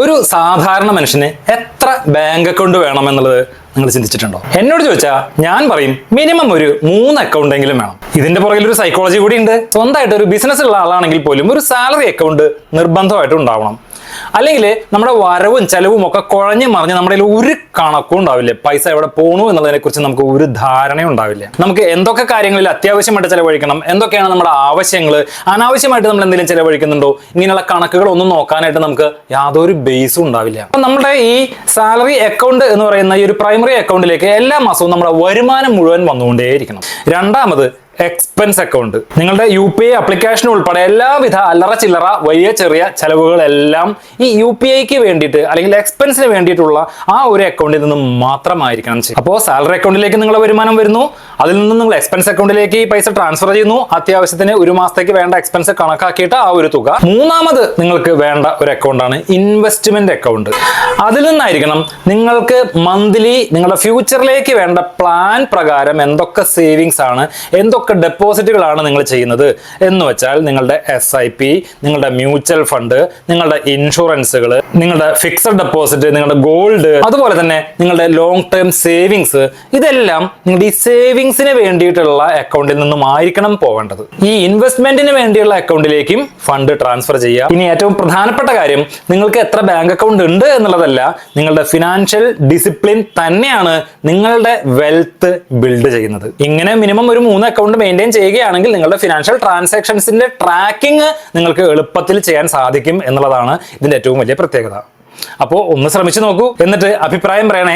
ഒരു സാധാരണ മനുഷ്യന് എത്ര ബാങ്ക് അക്കൗണ്ട് വേണമെന്നുള്ളത് നിങ്ങൾ ചിന്തിച്ചിട്ടുണ്ടോ? എന്നോട് ചോദിച്ചാൽ ഞാൻ പറയും മിനിമം ഒരു 3 അക്കൗണ്ട് എങ്കിലും വേണം. ഇതിന്റെ പുറകിൽ ഒരു സൈക്കോളജി കൂടി ഉണ്ട്. സ്വന്തമായിട്ട് ഒരു ബിസിനസ് ഉള്ള ആളാണെങ്കിൽ പോലും ഒരു സാലറി അക്കൗണ്ട് നിർബന്ധമായിട്ട് ഉണ്ടാവണം. അല്ലെങ്കിൽ നമ്മുടെ വരവും ചെലവും ഒക്കെ കുഴഞ്ഞു മറിഞ്ഞ് നമ്മുടെ ഒരു കണക്കും ഉണ്ടാവില്ല. പൈസ എവിടെ പോണു എന്നുള്ളതിനെ കുറിച്ച് നമുക്ക് ഒരു ധാരണയും ഉണ്ടാവില്ല. നമുക്ക് എന്തൊക്കെ കാര്യങ്ങളിൽ അത്യാവശ്യമായിട്ട് ചെലവഴിക്കണം, എന്തൊക്കെയാണ് നമ്മുടെ ആവശ്യങ്ങൾ, അനാവശ്യമായിട്ട് നമ്മൾ എന്തെങ്കിലും ചെലവഴിക്കുന്നുണ്ടോ, ഇങ്ങനെയുള്ള കണക്കുകൾ ഒന്നും നോക്കാനായിട്ട് നമുക്ക് യാതൊരു ബേസും ഉണ്ടാവില്ല. അപ്പൊ നമ്മുടെ ഈ സാലറി അക്കൗണ്ട് എന്ന് പറയുന്ന ഈ ഒരു പ്രൈമറി അക്കൗണ്ടിലേക്ക് എല്ലാ മാസവും നമ്മുടെ വരുമാനം മുഴുവൻ വന്നുകൊണ്ടേയിരിക്കണം. രണ്ടാമത് എക്സ്പെൻസ് അക്കൗണ്ട്. നിങ്ങളുടെ UPI ആപ്ലിക്കേഷൻ ഉൾപ്പെടെ എല്ലാവിധ അല്ലറ ചില്ലറ വലിയ ചെറിയ ചെലവുകളെല്ലാം ഈ UPIക്ക് വേണ്ടിയിട്ട് അല്ലെങ്കിൽ എക്സ്പെൻസിന് വേണ്ടിയിട്ടുള്ള ആ ഒരു അക്കൗണ്ടിൽ നിന്നും മാത്രമായിരിക്കണം. അപ്പോൾ സാലറി അക്കൗണ്ടിലേക്ക് നിങ്ങളുടെ വരുമാനം വരുന്നു, അതിൽ നിന്നും നിങ്ങൾ എക്സ്പെൻസ് അക്കൗണ്ടിലേക്ക് ഈ പൈസ ട്രാൻസ്ഫർ ചെയ്യുന്നു. അത്യാവശ്യത്തിന് ഒരു മാസത്തേക്ക് വേണ്ട എക്സ്പെൻസ് കണക്കാക്കിയിട്ട് ആ ഒരു തുക. മൂന്നാമത് നിങ്ങൾക്ക് വേണ്ട ഒരു അക്കൗണ്ടാണ് ഇൻവെസ്റ്റ്മെന്റ് അക്കൗണ്ട്. അതിൽ നിന്നായിരിക്കണം നിങ്ങൾക്ക് മന്ത്ലി നിങ്ങളുടെ ഫ്യൂച്ചറിലേക്ക് വേണ്ട പ്ലാൻ പ്രകാരം എന്തൊക്കെ സേവിങ്സ് ആണ്, എന്തൊക്കെ ഡെപ്പോസിറ്റുകളാണ് നിങ്ങൾ ചെയ്യുന്നത് എന്ന് വെച്ചാൽ നിങ്ങളുടെ SIP, നിങ്ങളുടെ മ്യൂച്വൽ ഫണ്ട്, നിങ്ങളുടെ ഇൻഷുറൻസുകൾ, നിങ്ങളുടെ ഫിക്സഡ് ഡെപ്പോസിറ്റ്, നിങ്ങളുടെ ഗോൾഡ്, അതുപോലെ തന്നെ നിങ്ങളുടെ ലോങ് ടേം സേവിങ്സ്, ഇതെല്ലാം നിങ്ങളുടെ ഈ സേവിങ്സിന് വേണ്ടിയിട്ടുള്ള അക്കൗണ്ടിൽ നിന്നും ആയിരിക്കണം പോകേണ്ടത്. ഈ ഇൻവെസ്റ്റ്മെന്റിന് വേണ്ടിയുള്ള അക്കൗണ്ടിലേക്കും ഫണ്ട് ട്രാൻസ്ഫർ ചെയ്യുക. ഇനി ഏറ്റവും പ്രധാനപ്പെട്ട കാര്യം, നിങ്ങൾക്ക് എത്ര ബാങ്ക് അക്കൗണ്ട് ഉണ്ട് എന്നുള്ളതല്ല, നിങ്ങളുടെ ഫിനാൻഷ്യൽ ഡിസിപ്ലിൻ തന്നെയാണ് നിങ്ങളുടെ വെൽത്ത് ബിൽഡ് ചെയ്യുന്നത്. ഇങ്ങനെ മിനിമം ഒരു 3 അക്കൗണ്ട് മെയിൻറ്റെയിൻ ചെയ്യുകയാണെങ്കിൽ നിങ്ങളുടെ ഫിനാൻഷ്യൽ ട്രാൻസാക്ഷൻസിന്റെ ട്രാക്കിംഗ് നിങ്ങൾക്ക് എളുപ്പത്തിൽ ചെയ്യാൻ സാധിക്കും എന്നുള്ളതാണ് ഇതിന്റെ ഏറ്റവും വലിയ പ്രത്യേകത. അപ്പോൾ ഒന്ന് ശ്രമിച്ചു നോക്കൂ, എന്നിട്ട് അഭിപ്രായം പറയണേ.